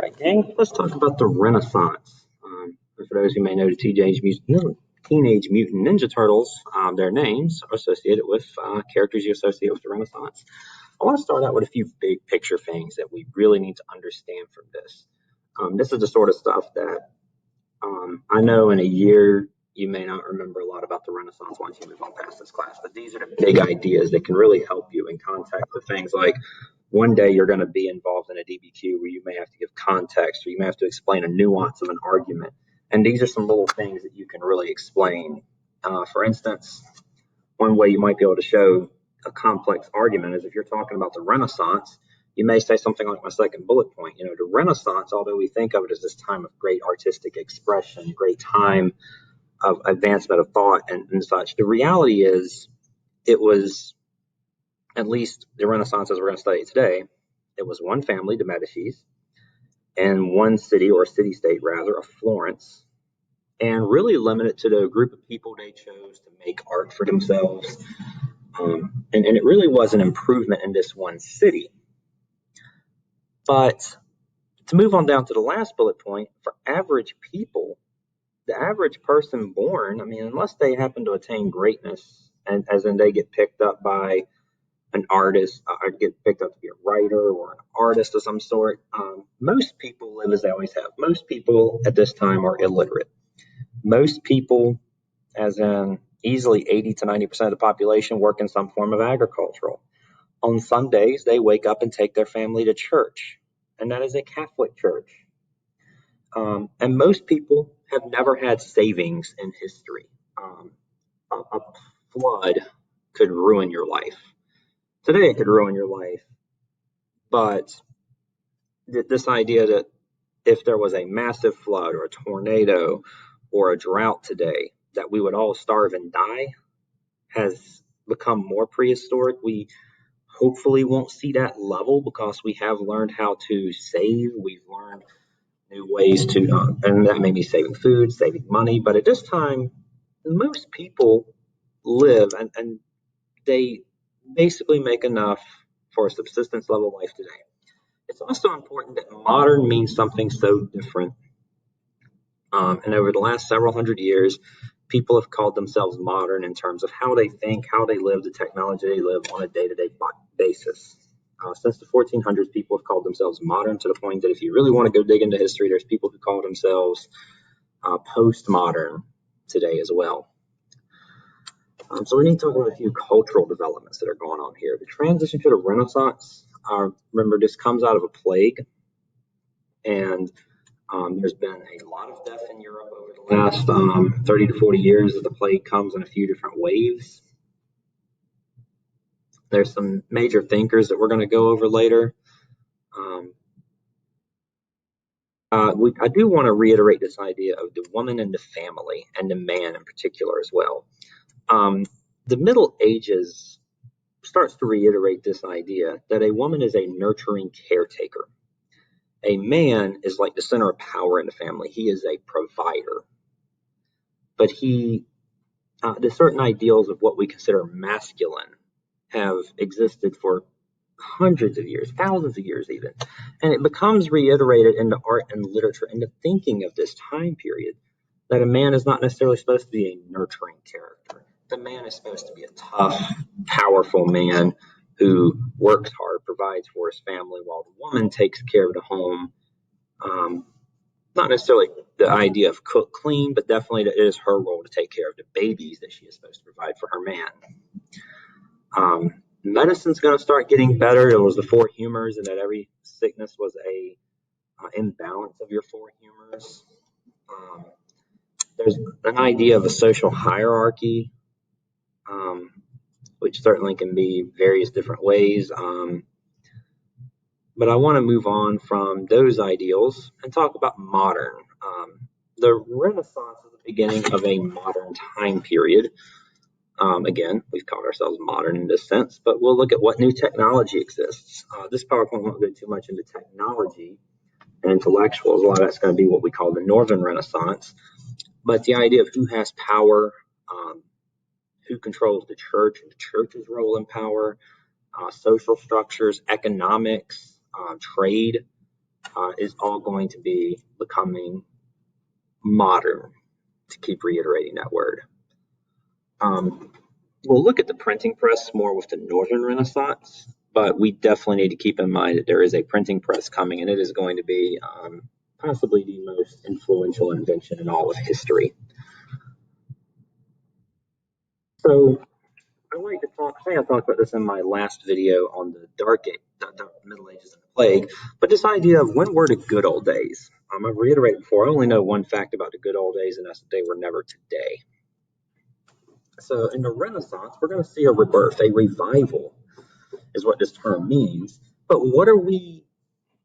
Right, gang, let's talk about the Renaissance. For those who may know the Teenage Mutant Ninja Turtles, their names are associated with characters you associate with the Renaissance. I want to start out with a few big picture things that we really need to understand from this. This is the sort of stuff that I know in a year you may not remember a lot about the Renaissance once you move on past this class, but these are the big ideas that can really help you in context of things like one day you're going to be involved in a DBQ where you may have to give context or you may have to explain a nuance of an argument. And these are some little things that you can really explain. For instance, one way you might be able to show a complex argument is if you're talking about the Renaissance, you may say something like my second bullet point. You know, the Renaissance, although we think of it as this time of great artistic expression, great time of advancement of thought and such, the reality is it was, at least the Renaissance as we're going to study today, it was one family, the Medicis, and one city, or city-state rather, of Florence, and really limited to the group of people they chose to make art for themselves. And it really was an improvement in this one city. But to move on down to the last bullet point, for average people, the average person born, I mean, unless they happen to attain greatness, and as in they get picked up by an artist, or get picked up to be a writer or an artist of some sort, most people live as they always have. Most people at this time are illiterate. Most people, as in easily 80 to 90% of the population, work in some form of agricultural. On Sundays, they wake up and take their family to church, and that is a Catholic church. And most people have never had savings in history. A flood could ruin your life. Today, it could ruin your life, but this idea that if there was a massive flood or a tornado or a drought today, that we would all starve and die has become more prehistoric. We hopefully won't see that level because we have learned how to save. We've learned new ways to, and that may be saving food, saving money. But at this time, most people live and they basically make enough for a subsistence level life today. It's also important that modern means something so different. And over the last several hundred years, people have called themselves modern in terms of how they think, how they live, the technology they live on a day-to-day basis. Since the 1400s, people have called themselves modern to the point that if you really want to go dig into history, there's people who call themselves postmodern today as well. So we need to talk about a few cultural developments that are going on here. The transition to the Renaissance, remember, this comes out of a plague, and there's been a lot of death in Europe over the last 30 to 40 years as the plague comes in a few different waves. There's some major thinkers that we're going to go over later. I do want to reiterate this idea of the woman and the family, and the man in particular as well. The Middle Ages starts to reiterate this idea that a woman is a nurturing caretaker. A man is like the center of power in the family. He is a provider. But the certain ideals of what we consider masculine have existed for hundreds of years, thousands of years even. And it becomes reiterated in the art and literature and the thinking of this time period that a man is not necessarily supposed to be a nurturing character. The man is supposed to be a tough, powerful man who works hard, provides for his family, while the woman takes care of the home. Not necessarily the idea of cook, clean, but definitely that it is her role to take care of the babies that she is supposed to provide for her man. Medicine's going to start getting better. There was the four humors, and that every sickness was a imbalance of your four humors. There's an idea of a social hierarchy, which certainly can be various different ways. But I want to move on from those ideals and talk about modern. The Renaissance is the beginning of a modern time period. Again, we've called ourselves modern in this sense, but we'll look at what new technology exists. This PowerPoint won't go too much into technology and intellectuals. A lot of that's going to be what we call the Northern Renaissance. But the idea of who has power, who controls the church, and the church's role in power, social structures, economics, trade is all going to be becoming modern, to keep reiterating that word. We'll look at the printing press more with the Northern Renaissance, but we definitely need to keep in mind that there is a printing press coming, and it is going to be possibly the most influential invention in all of history. So I like to talk, I think I talked about this in my last video on the Middle Ages and the Plague, but this idea of when were the good old days? I've reiterated before, I only know one fact about the good old days, and that's that they were never today. So in the Renaissance, we're going to see a rebirth, a revival is what this term means. But what are we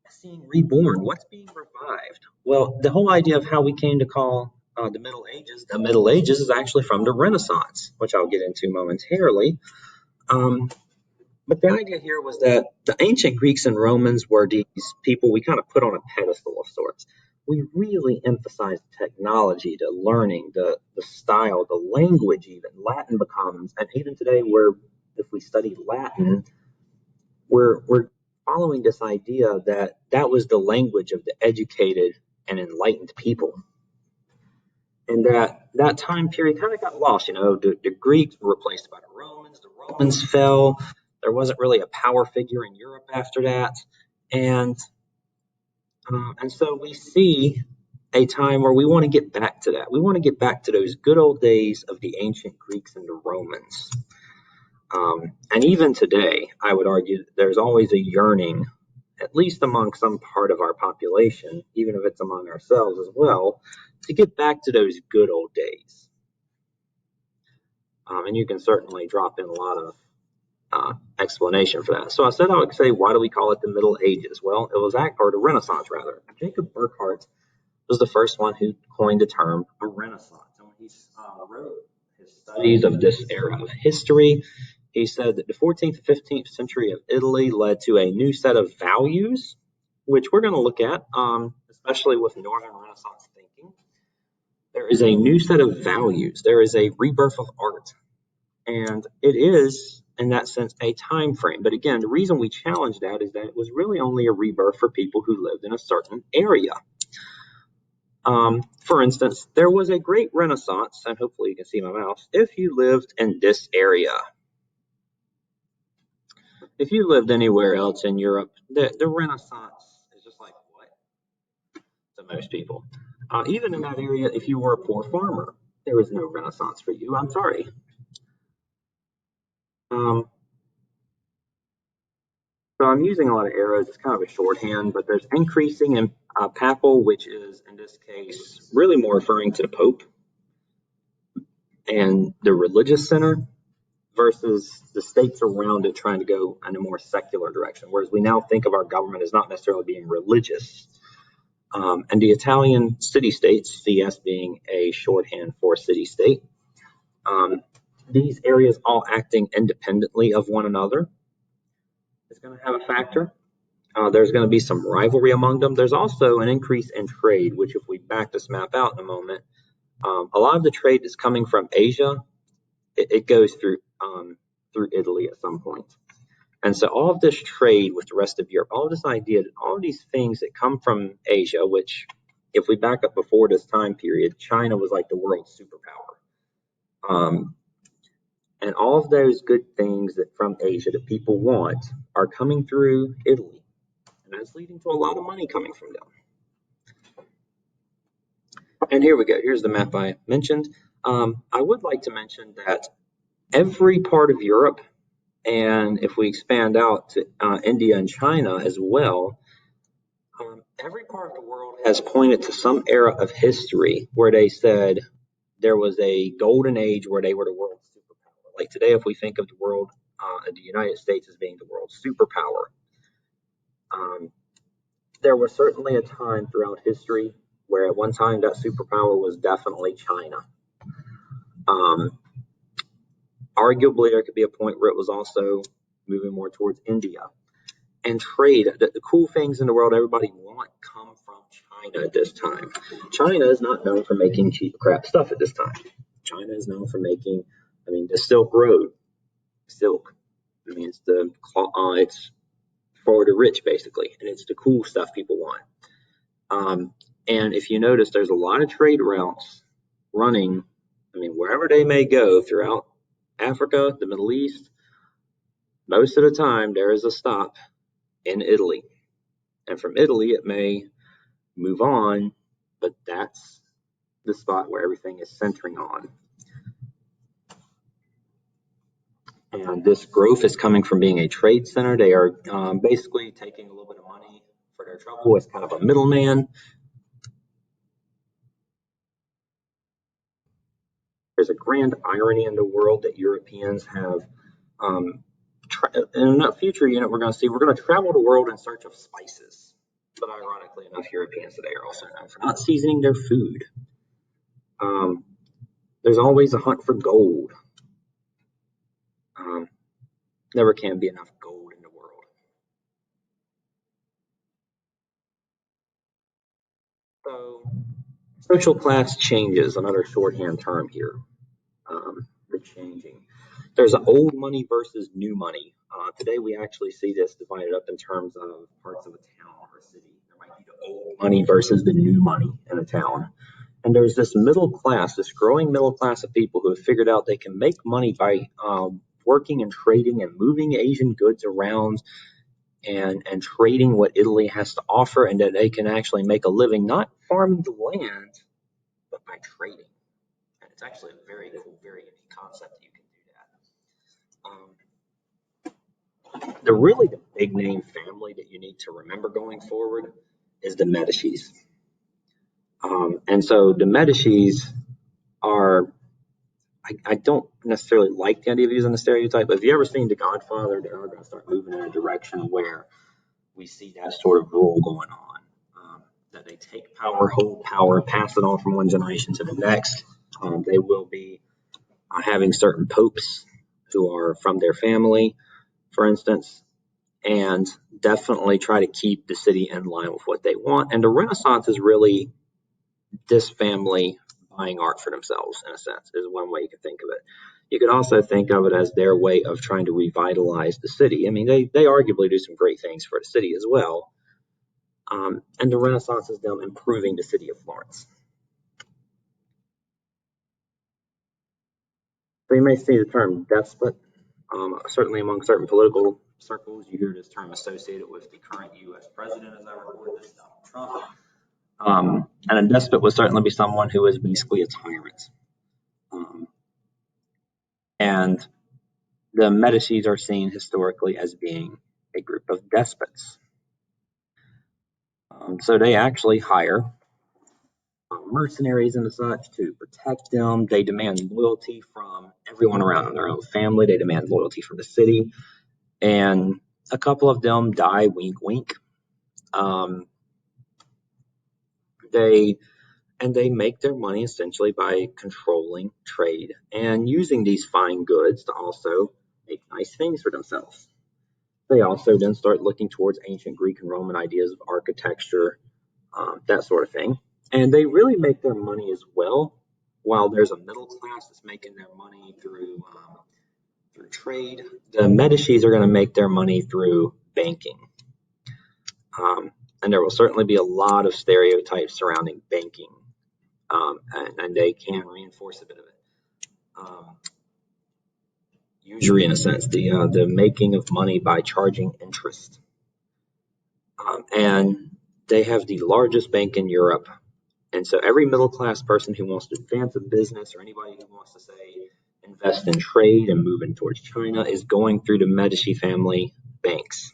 seeing reborn? What's being revived? Well, the whole idea of how we came to call the Middle Ages is actually from the Renaissance, which I'll get into momentarily. But the idea here was that the ancient Greeks and Romans were these people we kind of put on a pedestal of sorts. We really emphasized technology, the learning, the style, the language even. Latin becomes, and even today if we study Latin, we're following this idea that was the language of the educated and enlightened people. And that time period kind of got lost. The Greeks were replaced by the Romans fell. There wasn't really a power figure in Europe after that. And so we see a time where we want to get back to that. We want to get back to those good old days of the ancient Greeks and the Romans. And even today, I would argue that there's always a yearning, at least among some part of our population, even if it's among ourselves as well, to get back to those good old days. And you can certainly drop in a lot of explanation for that. So I said I would say, why do we call it the Middle Ages? Well, it was or the Renaissance rather. Jacob Burckhardt was the first one who coined the term a Renaissance. And when he wrote his studies of this era of history, he said that the 14th and 15th century of Italy led to a new set of values, which we're going to look at, especially with Northern Renaissance thinking. There is a new set of values. There is a rebirth of art. And it is, in that sense, a time frame. But again, the reason we challenge that is that it was really only a rebirth for people who lived in a certain area. For instance, there was a great Renaissance, and hopefully you can see my mouse, if you lived in this area. If you lived anywhere else in Europe, the Renaissance is just like what to most people. Even in that area, if you were a poor farmer, there was no Renaissance for you. I'm sorry. So I'm using a lot of arrows. It's kind of a shorthand, but there's increasing in papal, which is in this case really more referring to the Pope and the religious center, versus the states around it trying to go in a more secular direction. Whereas we now think of our government as not necessarily being religious. And the Italian city-states, CS being a shorthand for city-state, these areas all acting independently of one another is going to have a factor. There's going to be some rivalry among them. There's also an increase in trade, which if we back this map out in a moment, a lot of the trade is coming from Asia. It goes through Italy at some point. And so all of this trade with the rest of Europe, all of this idea, all of these things that come from Asia, which if we back up before this time period, China was like the world superpower. And all of those good things that from Asia that people want are coming through Italy. And that's leading to a lot of money coming from them. And here we go. Here's the map I mentioned. I would like to mention that every part of Europe, and if we expand out to India and China as well, every part of the world has pointed to some era of history where they said there was a golden age where they were the world superpower. Like today, if we think of the world, the United States as being the world superpower, there was certainly a time throughout history where at one time that superpower was definitely China. Arguably, there could be a point where it was also moving more towards India. And trade, the cool things in the world everybody want come from China at this time. China is not known for making cheap crap stuff at this time. China is known for making, the Silk Road, silk. It's for the rich, basically, and it's the cool stuff people want. And if you notice, there's a lot of trade routes running, I mean, wherever they may go throughout Africa, the Middle East, most of the time there is a stop in Italy. And from Italy, it may move on, but that's the spot where everything is centering on. And this growth is coming from being a trade center. They are basically taking a little bit of money for their trouble as kind of a middleman. There's a grand irony in the world that Europeans have. In the future unit, we're going to see we're going to travel the world in search of spices. But ironically enough, Europeans today are also known for not seasoning their food. There's always a hunt for gold. Never can be enough gold in the world. So, social class changes, another shorthand term here. The changing. There's old money versus new money. Today we actually see this divided up in terms of parts of a town or a city. There might be the old money versus the new money in a town. And there's this middle class, this growing middle class of people who have figured out they can make money by working and trading and moving Asian goods around and trading what Italy has to offer, and that they can actually make a living not farming the land, but by trading. And it's actually a very cool, very unique concept that you can do that. The big name family that you need to remember going forward is the Medicis. And so the Medicis are, I don't necessarily like the idea of using the stereotype, but if you ever seen The Godfather, they are going to start moving in a direction where we see that sort of rule going on. That they take power, hold power, pass it on from one generation to the next. They will be having certain popes who are from their family, for instance, and definitely try to keep the city in line with what they want. And the Renaissance is really this family buying art for themselves, in a sense, is one way you could think of it. You could also think of it as their way of trying to revitalize the city. I mean, they arguably do some great things for the city as well. And the Renaissance is them improving the city of Florence. So you may see the term despot. Certainly among certain political circles, you hear this term associated with the current U.S. president, as I record this, Donald Trump. And a despot would certainly be someone who is basically a tyrant. And the Medicis are seen historically as being a group of despots. So they actually hire mercenaries and such to protect them. They demand loyalty from everyone around them, their own family. They demand loyalty from the city. And a couple of them die, wink, wink. They make their money essentially by controlling trade and using these fine goods to also make nice things for themselves. They also then start looking towards ancient Greek and Roman ideas of architecture, that sort of thing. And they really make their money as well, while there's a middle class that's making their money through trade. The Medicis are going to make their money through banking. And there will certainly be a lot of stereotypes surrounding banking, and they can reinforce a bit of it. Usury, in a sense, the making of money by charging interest. And they have the largest bank in Europe. And so every middle class person who wants to advance a business, or anybody who wants to, say, invest in trade and moving towards China, is going through the Medici family banks.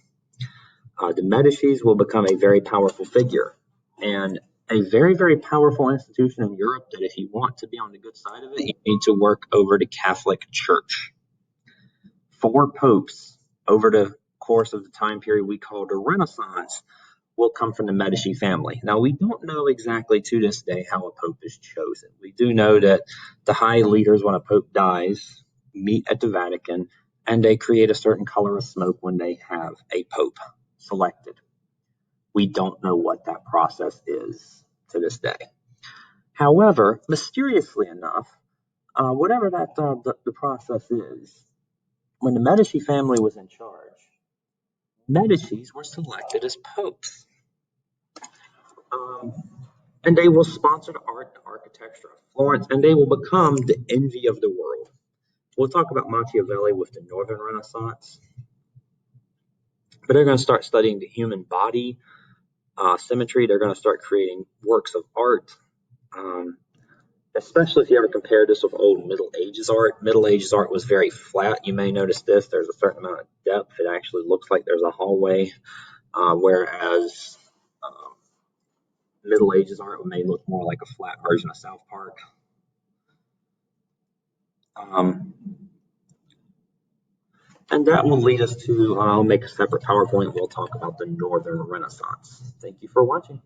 The Medicis will become a very powerful figure and a very, very powerful institution in Europe that if you want to be on the good side of it, you need to work over the Catholic Church. 4 popes over the course of the time period we call the Renaissance will come from the Medici family. Now, we don't know exactly to this day how a pope is chosen. We do know that the high leaders, when a pope dies, meet at the Vatican, and they create a certain color of smoke when they have a pope selected. We don't know what that process is to this day. However, mysteriously enough, whatever that the process is, when the Medici family was in charge, Medicis were selected as popes. Um, and they will sponsor the art and architecture of Florence, and they will become the envy of the world. We'll talk about Machiavelli with the Northern Renaissance, but they're going to start studying the human body, symmetry. They're going to start creating works of art, um, especially if you ever compare this with old Middle Ages art. Middle Ages art was very flat. You may notice this. There's a certain amount of depth. It actually looks like there's a hallway, whereas Middle Ages art may look more like a flat version of South Park. Um, and that will lead us to, I'll make a separate PowerPoint. We'll talk about the Northern Renaissance. Thank you for watching.